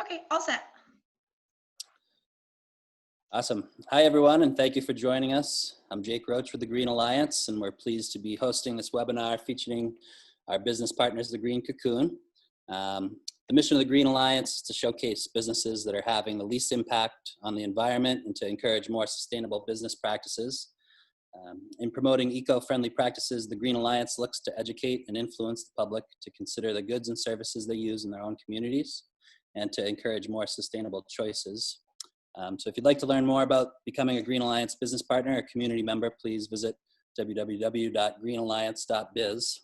Okay, all set. Awesome. Hi, everyone, and thank you for joining us. I'm Jake Roach with the Green Alliance, and we're pleased to be hosting this webinar featuring our business partners, the Green Cocoon. The mission of the Green Alliance is to showcase businesses that are having the least impact on the environment and to encourage more sustainable business practices. In promoting eco-friendly practices, the Green Alliance looks to educate and influence the public to consider the goods and services they use in their own communities and to encourage more sustainable choices. So if you'd like to learn more about becoming a Green Alliance business partner or community member, please visit www.greenalliance.biz.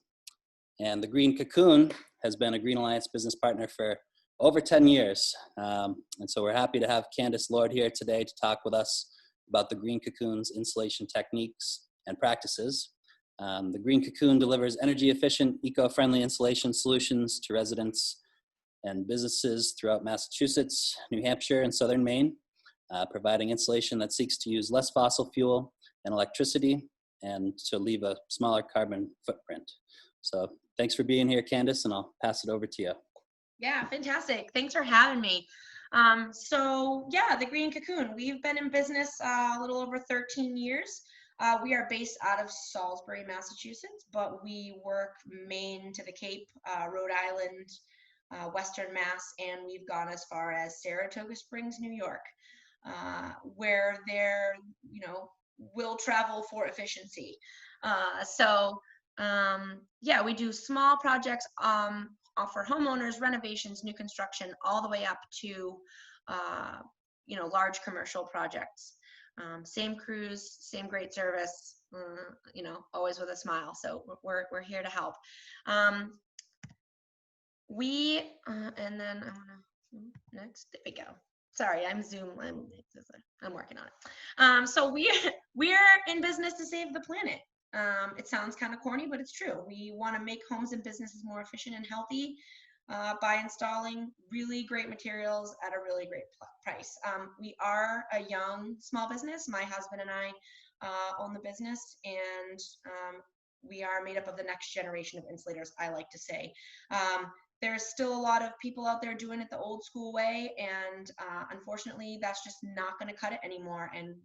And the Green Cocoon has been a Green Alliance business partner for over 10 years. And so we're happy to have Candace Lord here today to talk with us about the Green Cocoon's installation techniques and practices. The Green Cocoon delivers energy efficient, eco-friendly installation solutions to residents and businesses throughout Massachusetts, New Hampshire, and Southern Maine. Providing insulation that seeks to use less fossil fuel and electricity and to leave a smaller carbon footprint. So thanks for being here, Candace, and I'll pass it over to you. Yeah, fantastic. Thanks for having me. The Green Cocoon, we've been in business a little over 13 years. We are based out of Salisbury, Massachusetts, but we work Maine to the Cape, Rhode Island, Western Mass, and we've gone as far as Saratoga Springs, New York. Where they're, will travel for efficiency. We do small projects for homeowners, renovations, new construction, all the way up to, large commercial projects. Same crews, same great service, always with a smile. So we're here to help. And then I want to, next, there we go. Sorry, I'm Zoom. I'm working on it. So we're in business to save the planet. It sounds kind of corny, but it's true. We want to make homes and businesses more efficient and healthy by installing really great materials at a really great price. We are a young small business. My husband and I own the business, and we are made up of the next generation of insulators, I like to say. There's still a lot of people out there doing it the old school way, and unfortunately, that's just not going to cut it anymore. And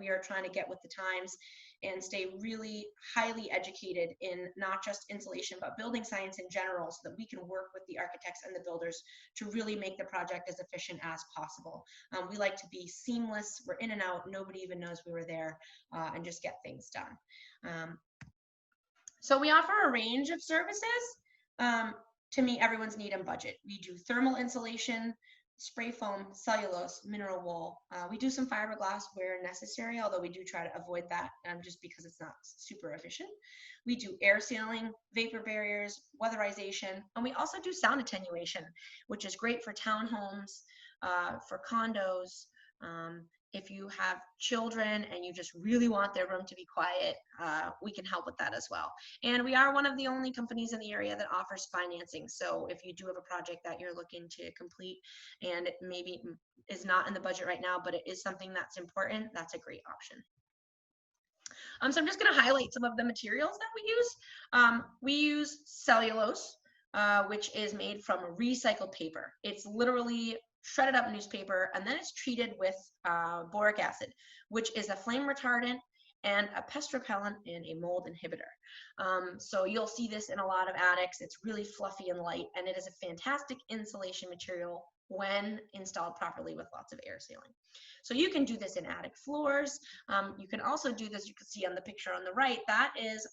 we are trying to get with the times and stay really highly educated in not just insulation, but building science in general, so that we can work with the architects and the builders to really make the project as efficient as possible. We like to be seamless. We're in and out. Nobody even knows we were there, and just get things done. So we offer a range of services to meet everyone's need and budget. We do thermal insulation, spray foam, cellulose, mineral wool. We do some fiberglass where necessary, although we do try to avoid that just because it's not super efficient. We do air sealing, vapor barriers, weatherization, and we also do sound attenuation, which is great for townhomes, for condos. If you have children and you just really want their room to be quiet, we can help with that as well. And we are one of the only companies in the area that offers financing. So if you do have a project that you're looking to complete and it maybe is not in the budget right now, but it is something that's important, that's a great option. So I'm just going to highlight some of the materials that we use. We use cellulose, which is made from recycled paper. It's literally shredded up newspaper, and then it's treated with boric acid, which is a flame retardant and a pest repellent and a mold inhibitor. So you'll see this in a lot of attics. It's really fluffy and light, and it is a fantastic insulation material when installed properly with lots of air sealing. So you can do this in attic floors. You can also do this, you can see on the picture on the right, that is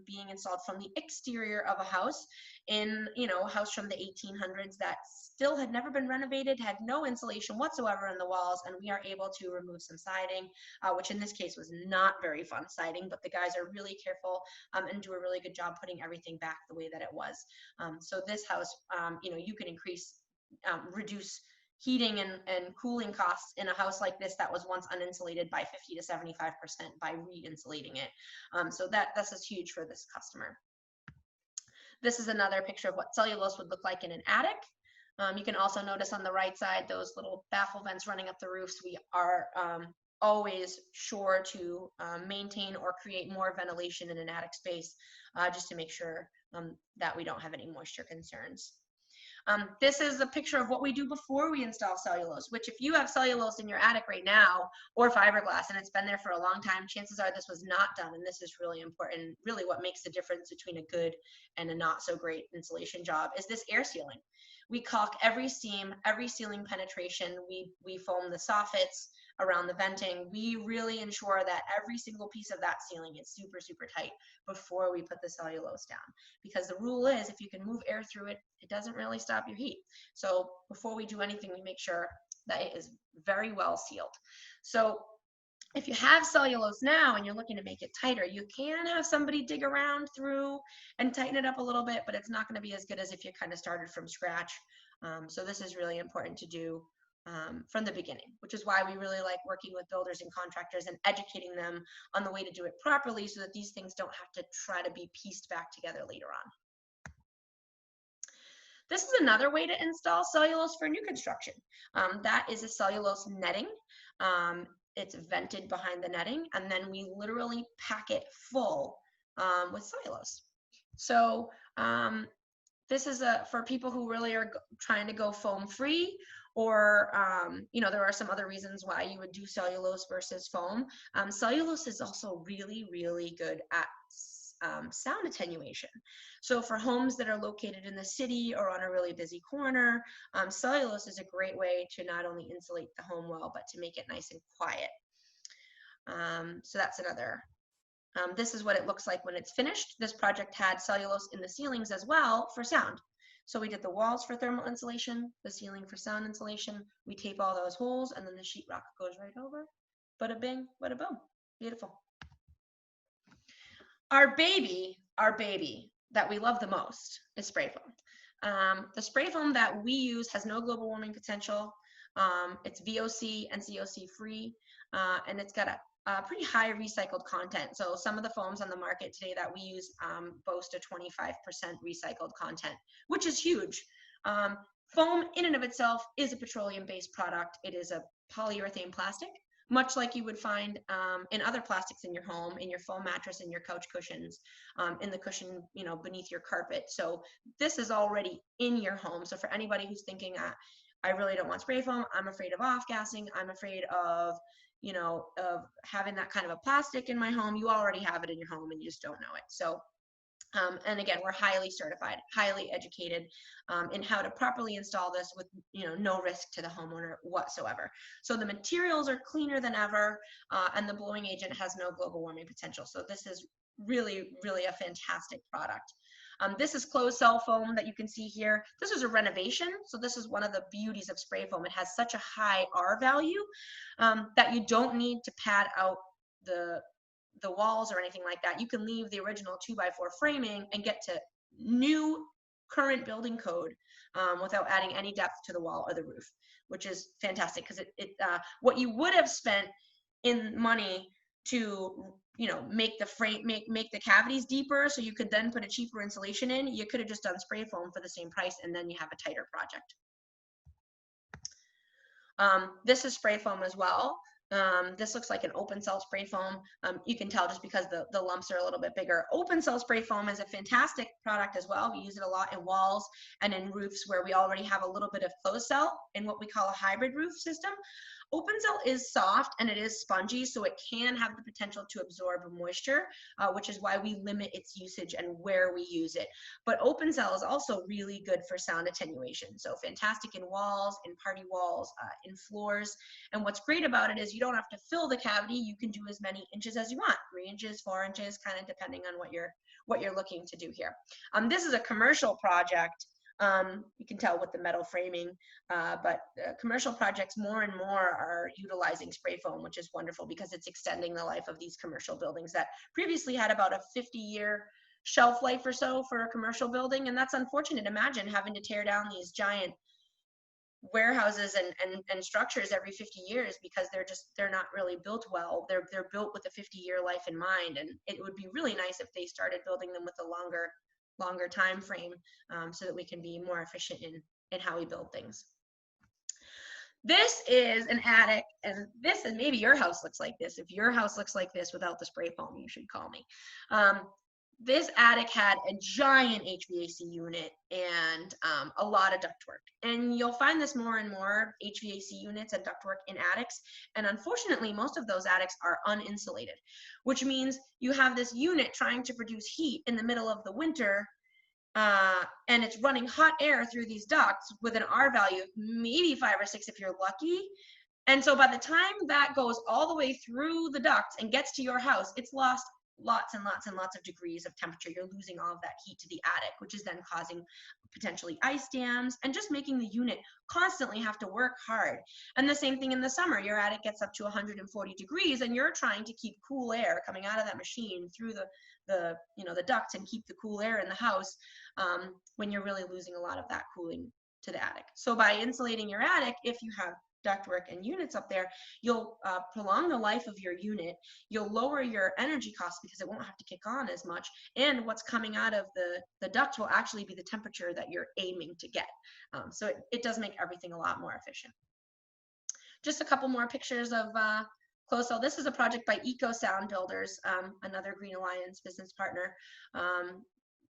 being installed from the exterior of a house in, a house from the 1800s that still had never been renovated, had no insulation whatsoever in the walls, and we are able to remove some siding, which in this case was not very fun siding, but the guys are really careful and do a really good job putting everything back the way that it was. So this house, you can reduce heating and cooling costs in a house like this that was once uninsulated by 50 to 75% by re-insulating it. So that's just huge for this customer. This is another picture of what cellulose would look like in an attic. You can also notice on the right side those little baffle vents running up the roofs. We are always sure to maintain or create more ventilation in an attic space just to make sure that we don't have any moisture concerns. This is a picture of what we do before we install cellulose, which if you have cellulose in your attic right now or fiberglass and it's been there for a long time, chances are this was not done. And this is really important. Really what makes the difference between a good and a not so great insulation job is this air sealing. We caulk every seam, every ceiling penetration. We foam the soffits around the venting. We really ensure that every single piece of that ceiling is super, super tight before we put the cellulose down. Because the rule is if you can move air through it, it doesn't really stop your heat. So before we do anything, we make sure that it is very well sealed. So if you have cellulose now and you're looking to make it tighter, you can have somebody dig around through and tighten it up a little bit, but it's not going to be as good as if you kind of started from scratch. So this is really important to do from the beginning, which is why we really like working with builders and contractors and educating them on the way to do it properly so that these things don't have to try to be pieced back together later on. This is another way to install cellulose for new construction. That is a cellulose netting. It's vented behind the netting, and then we literally pack it full with cellulose. So this is for people who really are trying to go foam free, or you know, there are some other reasons why you would do cellulose versus foam. Cellulose is also really, really good at sound attenuation. So for homes that are located in the city or on a really busy corner, cellulose is a great way to not only insulate the home well, but to make it nice and quiet. So that's another. This is what it looks like when it's finished. This project had cellulose in the ceilings as well for sound. So we did the walls for thermal insulation, the ceiling for sound insulation. We tape all those holes, and then the sheetrock goes right over. Bada bing, bada boom. Beautiful. Our baby that we love the most is spray foam. The spray foam that we use has no global warming potential. It's VOC and COC free, and it's got a pretty high recycled content. So some of the foams on the market today that we use boast a 25% recycled content, which is huge. Foam in and of itself is a petroleum-based product. It is a polyurethane plastic, much like you would find in other plastics in your home, in your foam mattress, in your couch cushions, in the cushion, you know, beneath your carpet. So this is already in your home. So for anybody who's thinking, I really don't want spray foam, I'm afraid of off-gassing, I'm afraid of, you know, of having that kind of a plastic in my home, you already have it in your home and you just don't know it. So and again, we're highly certified, highly educated in how to properly install this with, you know, no risk to the homeowner whatsoever. So the materials are cleaner than ever, and the blowing agent has no global warming potential. So this is really, really a fantastic product. This is closed cell foam that you can see here. This is a renovation, so this is one of the beauties of spray foam. It has such a high R value that you don't need to pad out the walls or anything like that. You can leave the original 2x4 framing and get to new current building code without adding any depth to the wall or the roof, which is fantastic because what you would have spent in money to, you know, make the frame, make the cavities deeper so you could then put a cheaper insulation in, you could have just done spray foam for the same price and then you have a tighter project. This is spray foam as well. This looks like an open cell spray foam. You can tell just because the lumps are a little bit bigger. Open cell spray foam is a fantastic product as well. We use it a lot in walls and in roofs where we already have a little bit of closed cell in what we call a hybrid roof system. Open cell is soft and it is spongy, so it can have the potential to absorb moisture, which is why we limit its usage and where we use it. But open cell is also really good for sound attenuation. So fantastic in walls, in party walls, in floors. And what's great about it is you don't have to fill the cavity. You can do as many inches as you want, 3 inches, 4 inches, kind of depending on what you're looking to do here. This is a commercial project. You can tell with the metal framing, but commercial projects more and more are utilizing spray foam, which is wonderful because it's extending the life of these commercial buildings that previously had about a 50-year shelf life or so for a commercial building. And that's unfortunate. Imagine having to tear down these giant warehouses and structures every 50 years because they're not really built well. They're built with a 50-year life in mind. And it would be really nice if they started building them with a longer time frame so that we can be more efficient in how we build things. This is an attic, and maybe your house looks like this. If your house looks like this without the spray foam, you should call me. this attic had a giant HVAC unit and a lot of ductwork. And you'll find this more and more HVAC units and ductwork in attics. And unfortunately, most of those attics are uninsulated, which means you have this unit trying to produce heat in the middle of the winter, and it's running hot air through these ducts with an R value of maybe 5 or 6 if you're lucky. And so by the time that goes all the way through the ducts and gets to your house, it's lost lots and lots and lots of degrees of temperature. You're losing all of that heat to the attic, which is then causing potentially ice dams and just making the unit constantly have to work hard. And the same thing in the summer, your attic gets up to 140 degrees and you're trying to keep cool air coming out of that machine through the ducts and keep the cool air in the house, when you're really losing a lot of that cooling to the attic. So by insulating your attic, if you have ductwork and units up there, you'll prolong the life of your unit. You'll lower your energy costs because it won't have to kick on as much. And what's coming out of the duct will actually be the temperature that you're aiming to get. So it does make everything a lot more efficient. Just a couple more pictures of closeout. This is a project by Eco Sound Builders, another Green Alliance business partner.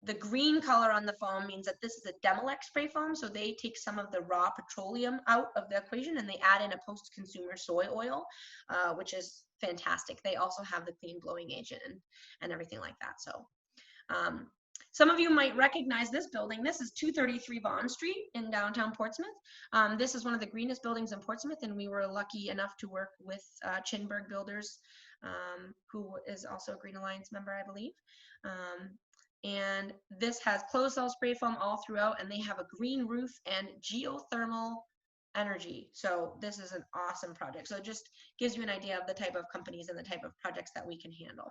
The green color on the foam means that this is a Demilec spray foam, so they take some of the raw petroleum out of the equation and they add in a post-consumer soy oil, which is fantastic. They also have the clean blowing agent and everything like that. So some of you might recognize this building. This is 233 Bond Street in downtown Portsmouth. This is one of the greenest buildings in Portsmouth, and we were lucky enough to work with Chinberg Builders, who is also a Green Alliance member, I believe. And this has closeout spray foam all throughout, and they have a green roof and geothermal energy. So this is an awesome project. So it just gives you an idea of the type of companies and the type of projects that we can handle.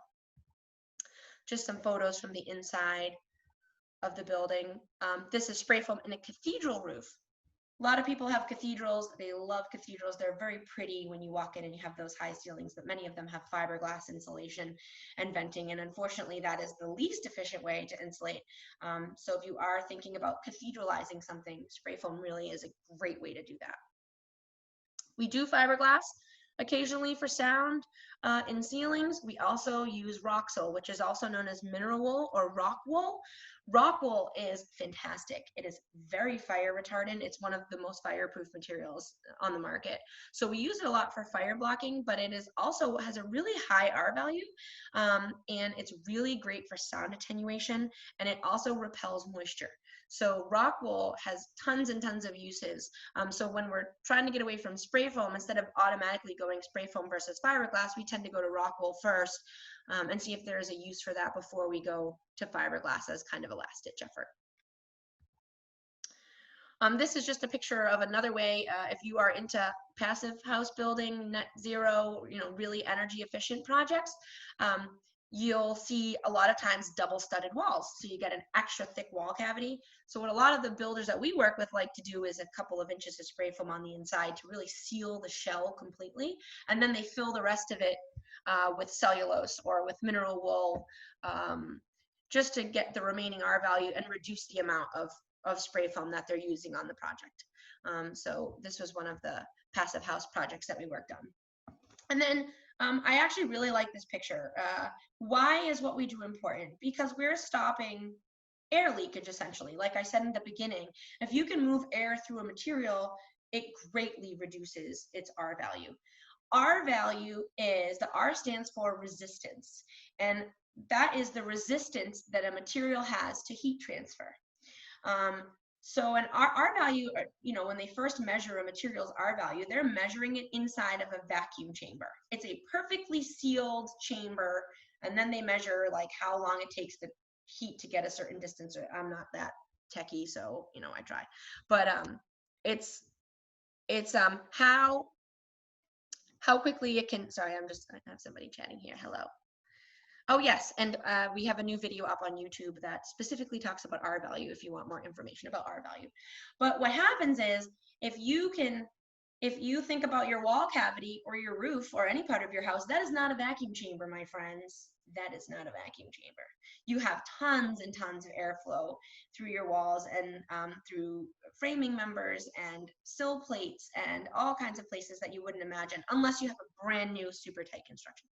Just some photos from the inside of the building. This is spray foam in a cathedral roof. A lot of people have cathedrals. They love cathedrals. They're very pretty when you walk in and you have those high ceilings, but many of them have fiberglass insulation and venting. And unfortunately, that is the least efficient way to insulate. So if you are thinking about cathedralizing something, spray foam really is a great way to do that. We do fiberglass occasionally for sound in ceilings. We also use rockwool, which is also known as mineral wool or rockwool. Rockwool is fantastic. It is very fire retardant. It's one of the most fireproof materials on the market. So we use it a lot for fire blocking, but it is also has a really high R value, and it's really great for sound attenuation, and it also repels moisture. So rockwool has tons and tons of uses. So when we're trying to get away from spray foam, instead of automatically going spray foam versus fiberglass, we tend to go to rockwool first and see if there is a use for that before we go to fiberglass as kind of a last ditch effort. This is just a picture of another way, if you are into passive house building, net zero, really energy efficient projects, you'll see a lot of times double studded walls. So you get an extra thick wall cavity. So what a lot of the builders that we work with like to do is a couple of inches of spray foam on the inside to really seal the shell completely. And then they fill the rest of it with cellulose or with mineral wool, just to get the remaining R value and reduce the amount of spray foam that they're using on the project. So this was one of the passive house projects that we worked on. And then I actually really like this picture. Why is what we do important? Because we're stopping air leakage, essentially. Like I said in the beginning, if you can move air through a material, it greatly reduces its R value. R value is, the R stands for resistance, and that is the resistance that a material has to heat transfer. So an R value, when they first measure a material's R value, they're measuring it inside of a vacuum chamber. It's a perfectly sealed chamber, and then they measure like how long it takes the heat to get a certain distance. I'm not that techie, so I try. But it's how quickly it can. Sorry, I have somebody chatting here. Hello. Oh yes, and we have a new video up on YouTube that specifically talks about R value if you want more information about R value. But what happens is if you think about your wall cavity or your roof or any part of your house, that is not a vacuum chamber, my friends. That is not a vacuum chamber. You have tons and tons of airflow through your walls and through framing members and sill plates and all kinds of places that you wouldn't imagine unless you have a brand new super tight construction.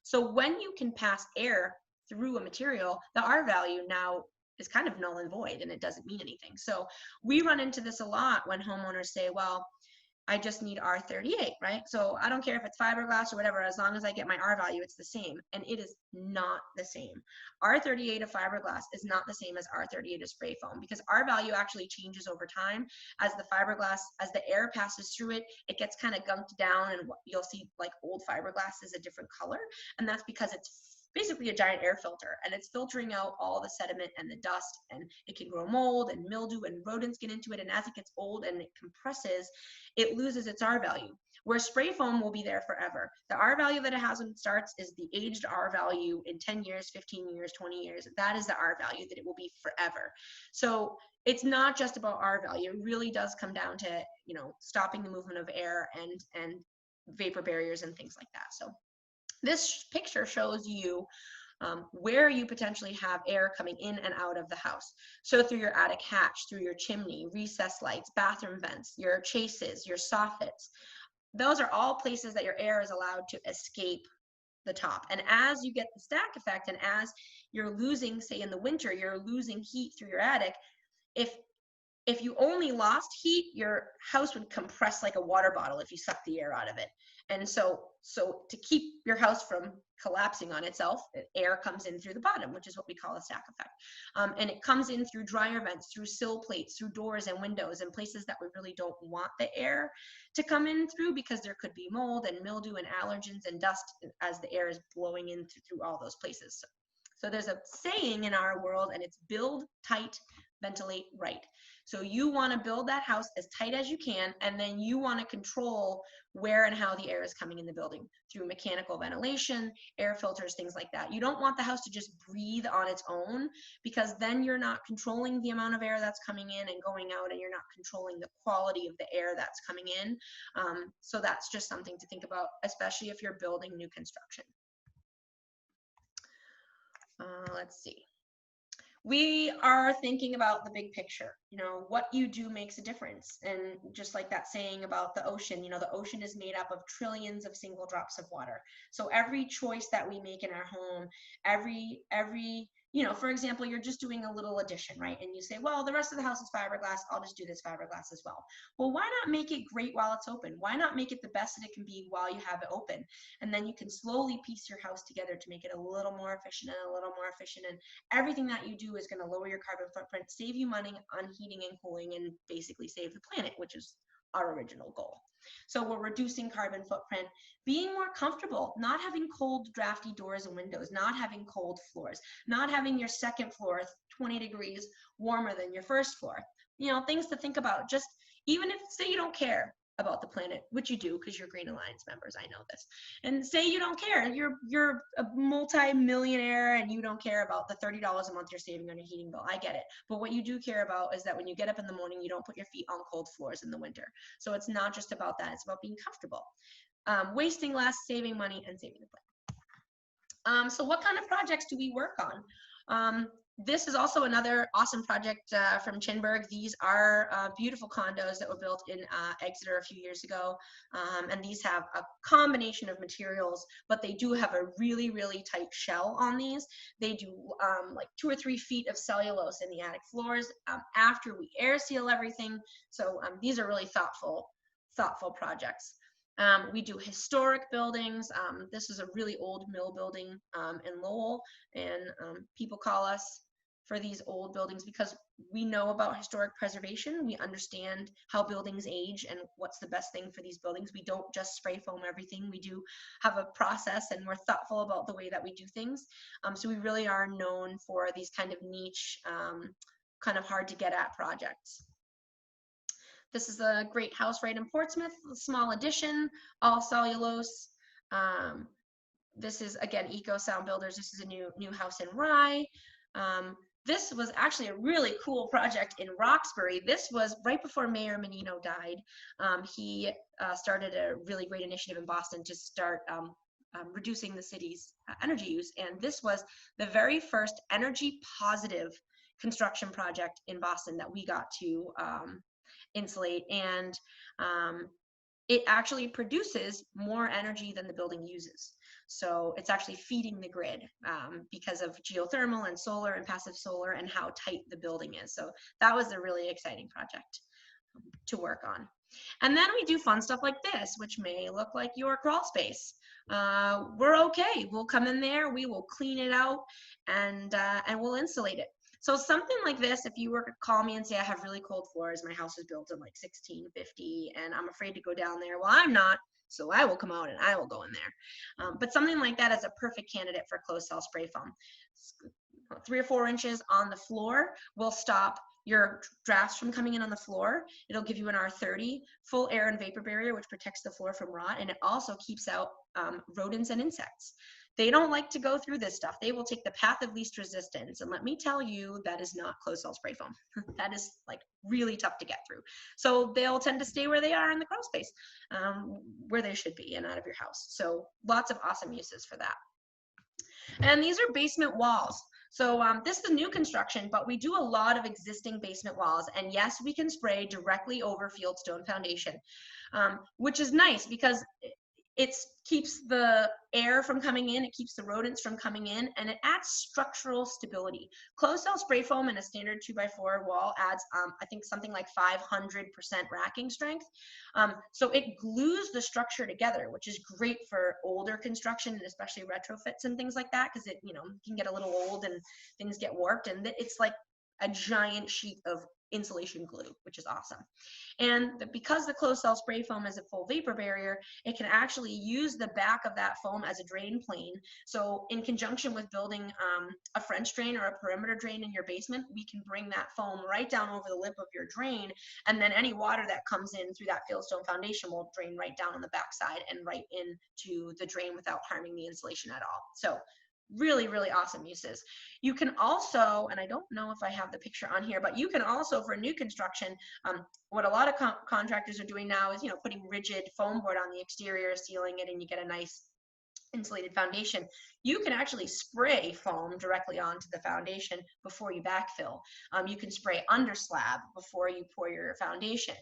So when you can pass air through a material, the R value now is kind of null and void and it doesn't mean anything. So we run into this a lot when homeowners say, well, I just need R38, right? So I don't care if it's fiberglass or whatever, as long as I get my R value, it's the same. And it is not the same. R38 of fiberglass is not the same as R38 of spray foam, because R value actually changes over time. As the fiberglass, as the air passes through it, it gets kind of gunked down, and you'll see like old fiberglass is a different color. And that's because it's basically a giant air filter, and it's filtering out all the sediment and the dust, and it can grow mold and mildew, and rodents get into it. And as it gets old and it compresses, it loses its R value, where spray foam will be there forever. The R value that it has when it starts is the aged R value in 10 years, 15 years, 20 years. That is the R value that it will be forever. So it's not just about R value. It really does come down to, you know, stopping the movement of air and vapor barriers and things like that. So this picture shows you where you potentially have air coming in and out of the house. So through your attic hatch, through your chimney, recess lights, bathroom vents, your chases, your soffits. Those are all places that your air is allowed to escape the top. And as you get the stack effect, and as you're losing, say in the winter, you're losing heat through your attic, if you only lost heat, your house would compress like a water bottle if you sucked the air out of it. And so to keep your house from collapsing on itself, air comes in through the bottom, which is what we call a stack effect. And it comes in through dryer vents, through sill plates, through doors and windows, and places that we really don't want the air to come in through, because there could be mold and mildew and allergens and dust as the air is blowing in through all those places. So there's a saying in our world, and it's build tight, ventilate right. So you want to build that house as tight as you can, and then you want to control where and how the air is coming in the building through mechanical ventilation, air filters, things like that. You don't want the house to just breathe on its own, because then you're not controlling the amount of air that's coming in and going out, and you're not controlling the quality of the air that's coming in. So that's just something to think about, especially if you're building new construction. Let's see. We are thinking about the big picture. You know, what you do makes a difference. And just like that saying about the ocean, you know, the ocean is made up of trillions of single drops of water. So every choice that we make in our home, every you know, for example, you're just doing a little addition, right? And you say, well, the rest of the house is fiberglass, I'll just do this fiberglass as well. Well, why not make it great while it's open? Why not make it the best that it can be while you have it open? And then you can slowly piece your house together to make it a little more efficient and a little more efficient. And everything that you do is going to lower your carbon footprint, save you money on heating and cooling, and basically save the planet, which is our original goal. So we're reducing carbon footprint, being more comfortable, not having cold, drafty doors and windows, not having cold floors, not having your second floor 20 degrees warmer than your first floor. You know, things to think about. Just even if, say, you don't care about the planet, which you do because you're Green Alliance members, I know this. And say you don't care, you're a multi-millionaire and you don't care about the $30 a month you're saving on your heating bill. I get it. But what you do care about is that when you get up in the morning, you don't put your feet on cold floors in the winter. So it's not just about that, it's about being comfortable. Wasting less, saving money, and saving the planet. So what kind of projects do we work on? This is also another awesome project from Chinburg. These are beautiful condos that were built in Exeter a few years ago. And these have a combination of materials, but they do have a really, really tight shell on these. They do like 2 or 3 feet of cellulose in the attic floors after we air seal everything. So these are really thoughtful projects. We do historic buildings. This is a really old mill building in Lowell, and people call us for these old buildings because we know about historic preservation. We understand how buildings age and what's the best thing for these buildings. We don't just spray foam everything. We do have a process, and we're thoughtful about the way that we do things. So we really are known for these kind of niche, kind of hard to get at projects. This is a great house right in Portsmouth, a small addition, all cellulose. This is, again, Eco Sound Builders. This is a new house in Rye. This was actually a really cool project in Roxbury. This was right before Mayor Menino died. He started a really great initiative in Boston to start reducing the city's energy use. And this was the very first energy positive construction project in Boston that we got to insulate. And it actually produces more energy than the building uses. So it's actually feeding the grid because of geothermal and solar and passive solar and how tight the building is. So that was a really exciting project to work on. And then we do fun stuff like this, which may look like your crawl space. We're okay. We'll come in there, we will clean it out, and we'll insulate it. So something like this, if you were to call me and say, I have really cold floors, my house was built in like 1650, and I'm afraid to go down there. Well, I'm not, so I will come out and I will go in there. But something like that is a perfect candidate for closed cell spray foam. 3 or 4 inches on the floor will stop your drafts from coming in on the floor. It'll give you an R30 full air and vapor barrier, which protects the floor from rot, and it also keeps out rodents and insects. They don't like to go through this stuff. They will take the path of least resistance, and let me tell you, that is not closed cell spray foam. That is like really tough to get through. So they'll tend to stay where they are in the crawl space, where they should be and out of your house. So lots of awesome uses for that. And these are basement walls. So this is new construction, but we do a lot of existing basement walls. And yes, we can spray directly over fieldstone foundation, which is nice because it keeps the air from coming in, it keeps the rodents from coming in, and it adds structural stability. Closed cell spray foam in a standard 2x4 wall adds, I think, something like 500% racking strength. So it glues the structure together, which is great for older construction, and especially retrofits and things like that, because it, can get a little old and things get warped, and it's like a giant sheet of insulation glue, which is awesome. And because the closed cell spray foam is a full vapor barrier, it can actually use the back of that foam as a drain plane. So in conjunction with building a French drain or a perimeter drain in your basement, we can bring that foam right down over the lip of your drain, and then any water that comes in through that fieldstone foundation will drain right down on the backside and right into the drain without harming the insulation at all. So really, really awesome uses. You can also, and I don't know if I have the picture on here, but you can also, for new construction, what a lot of contractors are doing now is, putting rigid foam board on the exterior, sealing it, and you get a nice insulated foundation. You can actually spray foam directly onto the foundation before you backfill. You can spray under slab before you pour your foundation.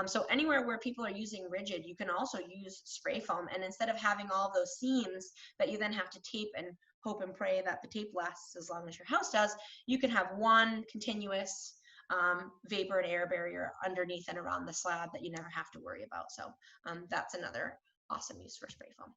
So anywhere where people are using rigid, you can also use spray foam, and instead of having all those seams that you then have to tape and hope and pray that the tape lasts as long as your house does, you can have one continuous vapor and air barrier underneath and around the slab that you never have to worry about. So that's another awesome use for spray foam.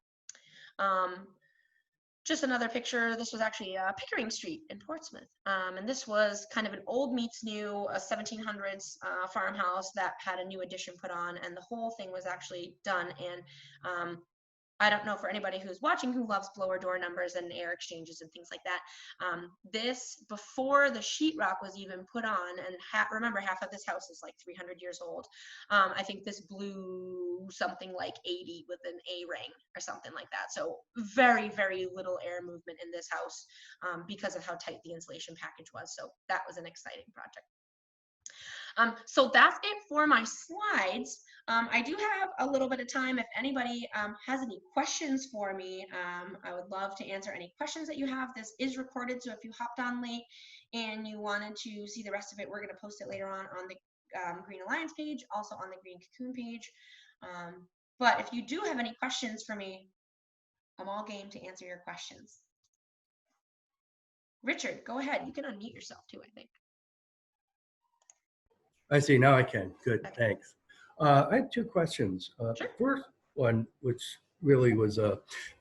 Just another picture. This was actually Pickering Street in Portsmouth. And this was kind of an old meets new, a 1700s farmhouse that had a new addition put on, and the whole thing was actually done. And I don't know, for anybody who's watching who loves blower door numbers and air exchanges and things like that, this, before the sheetrock was even put on, and remember, half of this house is like 300 years old. I think this blew something like 80 with an A ring or something like that. So very, very little air movement in this house because of how tight the insulation package was. So that was an exciting project. So that's it for my slides. I do have a little bit of time. If anybody has any questions for me, I would love to answer any questions that you have. This is recorded, so if you hopped on late and you wanted to see the rest of it, we're going to post it later on the Green Alliance page, also on the Green Cocoon page. But if you do have any questions for me, I'm all game to answer your questions. Richard, go ahead. You can unmute yourself too, I think. I see, now I can. Good, Okay. thanks. I have 2 questions. Sure. First one, which really was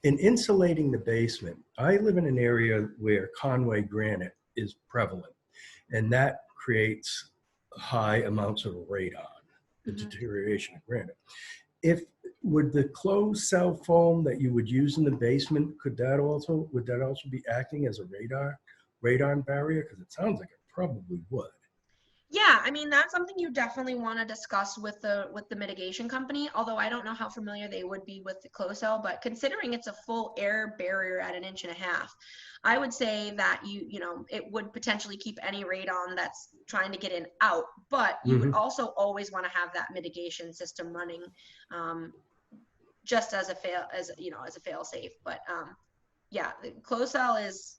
in insulating the basement. I live in an area where Conway granite is prevalent, and that creates high amounts of radon, the deterioration of granite. Would the closed cell foam that you would use in the basement, would that also be acting as a radon barrier? Because it sounds like it probably would. Yeah, I mean, that's something you definitely want to discuss with the mitigation company, although I don't know how familiar they would be with the closed cell, but considering it's a full air barrier at 1.5 inches, I would say that it would potentially keep any radon that's trying to get in out, but you would also always want to have that mitigation system running just as a fail safe. But yeah, the closed cell is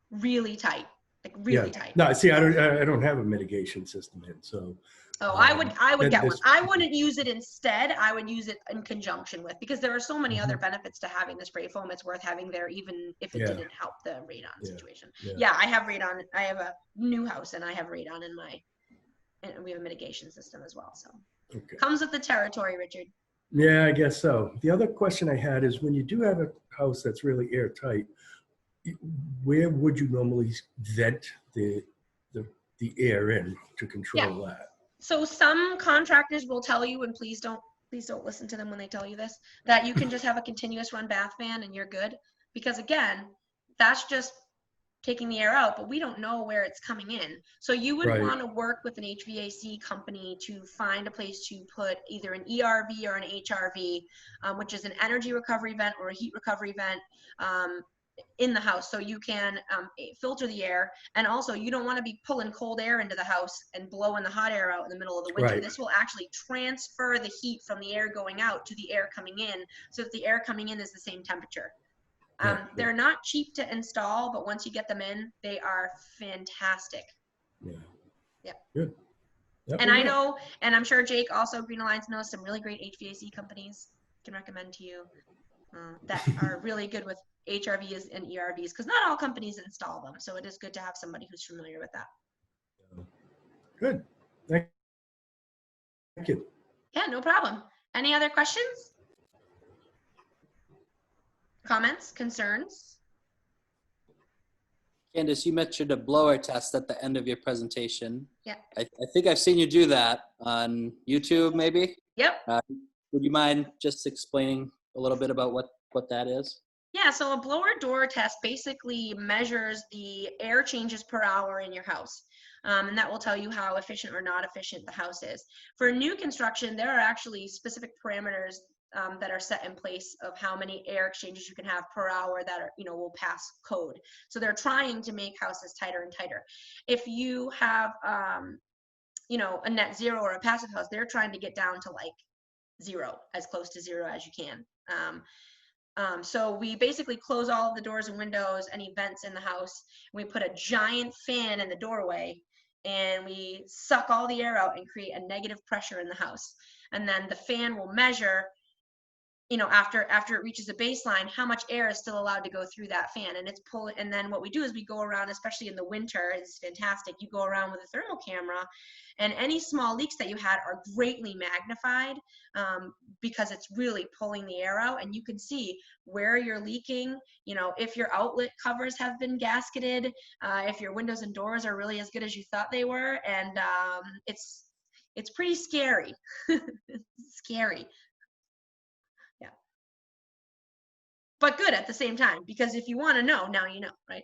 really tight. like really tight. No, see, I don't have a mitigation system in, so. Oh, I would get one. this- I wouldn't use it instead. I would use it in conjunction with, because there are so many other benefits to having the spray foam. It's worth having there, even if it didn't help the radon situation. Yeah, I have radon. I have a new house and I have radon in my, and we have a mitigation system as well. So comes with the territory, Richard. Yeah, I guess so. The other question I had is, when you do have a house that's really airtight, where would you normally vent the air in to control that? So some contractors will tell you, and please don't listen to them when they tell you this, that you can just have a continuous run bath fan and you're good. Because again, that's just taking the air out, but we don't know where it's coming in. So you would want to work with an HVAC company to find a place to put either an ERV or an HRV, which is an energy recovery vent or a heat recovery vent, in the house, so you can filter the air. And also, you don't want to be pulling cold air into the house and blowing the hot air out in the middle of the winter. This will actually transfer the heat from the air going out to the air coming in, so that the air coming in is the same temperature. They're not cheap to install, but once you get them in, they are fantastic. Good. And I know, and I'm sure Jake also, Green Alliance, knows some really great HVAC companies can recommend to you that are really good with HRVs and ERVs, because not all companies install them. So it is good to have somebody who's familiar with that. Good. Thank you. Yeah, no problem. Any other questions? Comments, concerns? Candace, you mentioned a blower test at the end of your presentation. Yeah. I think I've seen you do that on YouTube, maybe? Yep. Would you mind just explaining a little bit about what that is? Yeah, so a blower door test basically measures the air changes per hour in your house. And that will tell you how efficient or not efficient the house is. For new construction, there are actually specific parameters that are set in place of how many air exchanges you can have per hour that are, will pass code. So they're trying to make houses tighter and tighter. If you have, a net zero or a passive house, they're trying to get down to like zero, as close to zero as you can. So we basically close all of the doors and windows, any vents in the house. And we put a giant fan in the doorway, and we suck all the air out and create a negative pressure in the house. And then the fan will measure, after it reaches a baseline, how much air is still allowed to go through that fan. And it's pulling. And then what we do is we go around, especially in the winter, it's fantastic. You go around with a thermal camera, and any small leaks that you had are greatly magnified because it's really pulling the air out, and you can see where you're leaking, if your outlet covers have been gasketed, if your windows and doors are really as good as you thought they were. And it's pretty scary. Scary. Yeah. But good at the same time, because if you want to know, now you know, right?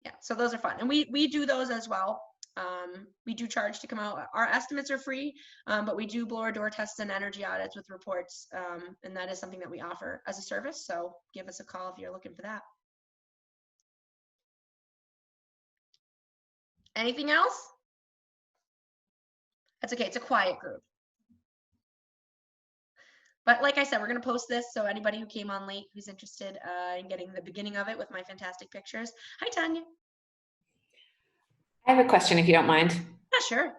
Yeah, so those are fun. And we do those as well. We do charge to come out. Our estimates are free, but we do blower door tests and energy audits with reports, and that is something that we offer as a service. So give us a call if you're looking for that. Anything else? That's okay. It's a quiet group. But like I said, we're going to post this, so anybody who came on late who's interested in getting the beginning of it with my fantastic pictures. Hi, Tanya. I have a question, if you don't mind. Yeah, sure.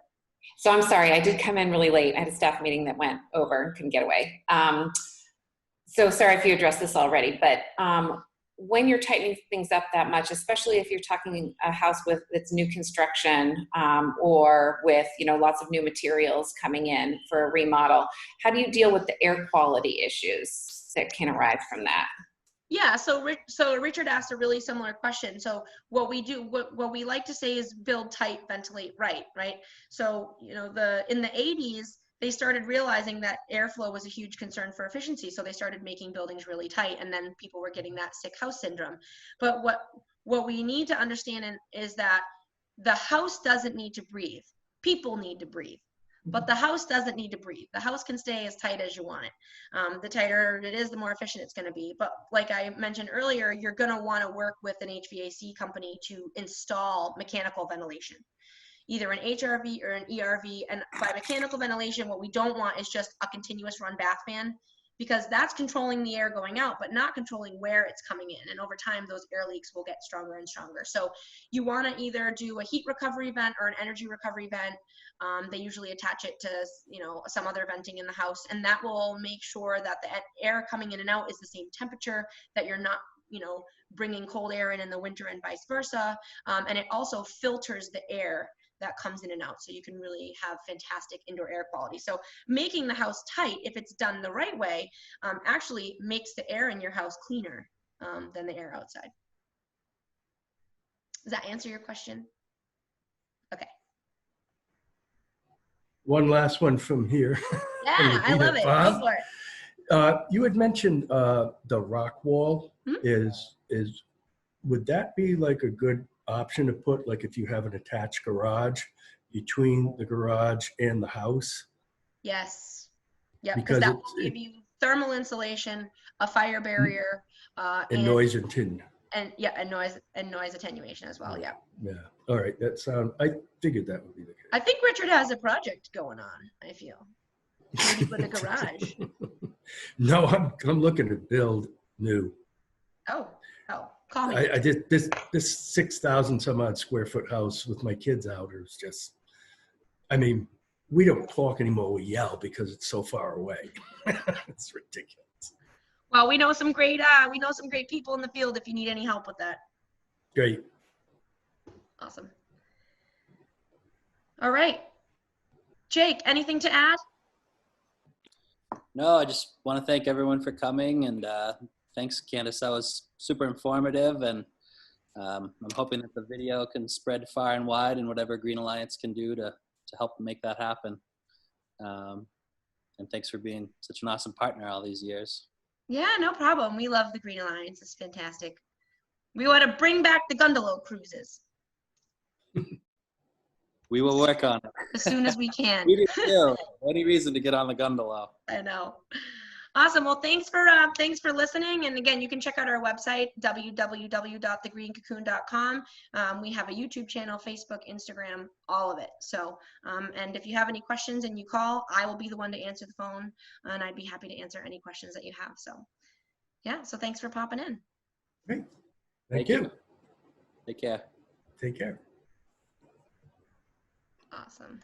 So I'm sorry, I did come in really late. I had a staff meeting that went over and couldn't get away. So sorry if you addressed this already, but when you're tightening things up that much, especially if you're talking a house with its new construction or with lots of new materials coming in for a remodel, how do you deal with the air quality issues that can arise from that? Yeah, so Richard asked a really similar question. So what we do, what we like to say is build tight, ventilate right? So in the 80s, they started realizing that airflow was a huge concern for efficiency. So they started making buildings really tight, and then people were getting that sick house syndrome. But what we need to understand is that the house doesn't need to breathe. People need to breathe. But the house doesn't need to breathe. The house can stay as tight as you want it. The tighter it is, the more efficient it's going to be. But like I mentioned earlier, you're going to want to work with an HVAC company to install mechanical ventilation, either an HRV or an ERV. And by mechanical ventilation, what we don't want is just a continuous run bath fan. because that's controlling the air going out, but not controlling where it's coming in. And over time, those air leaks will get stronger and stronger. So you want to either do a heat recovery vent or an energy recovery vent. They usually attach it to, you know, some other venting in the house, and that will make sure that the air coming in and out is the same temperature, that you're not, you know, bringing cold air in the winter and vice versa. And it also filters the air that comes in and out, so you can really have fantastic indoor air quality. So making the house tight, if it's done the right way, actually makes the air in your house cleaner than the air outside. Does that answer your question? Okay. One last one from here. Yeah, I love it. Go for it. You had mentioned the rock wall. Hmm? Would that be like a good option to put, like if you have an attached garage, between the garage and the house? Yes. Yeah, because Because that will give you thermal insulation, a fire barrier, and noise and yeah, and noise attenuation as well. Yeah. yeah. All right. I figured that would be the case. I think Richard has a project going on, I feel. Maybe for the garage. No, I'm looking to build new. Oh, call me. I did this 6,000 some odd square foot house with my kids out is just, I mean, we don't talk anymore, we yell because it's so far away. It's ridiculous. Well, we know some great people in the field if you need any help with that. Great. Awesome. All right. Jake, anything to add? No, I just want to thank everyone for coming, and thanks, Candace. That was super informative, and I'm hoping that the video can spread far and wide, and whatever Green Alliance can do to help make that happen. And thanks for being such an awesome partner all these years. Yeah, no problem. We love the Green Alliance. It's fantastic. We want to bring back the gondola cruises We will work on it. as soon as we can. We do too. Any reason to get on the gondola. I know. Awesome. Well, thanks for listening. And again, you can check out our website, www.thegreencocoon.com. We have a YouTube channel, Facebook, Instagram, all of it. So, and if you have any questions and you call, I will be the one to answer the phone, and I'd be happy to answer any questions that you have. So, yeah. So thanks for popping in. Great. Thank you. Take care. Take care. Awesome.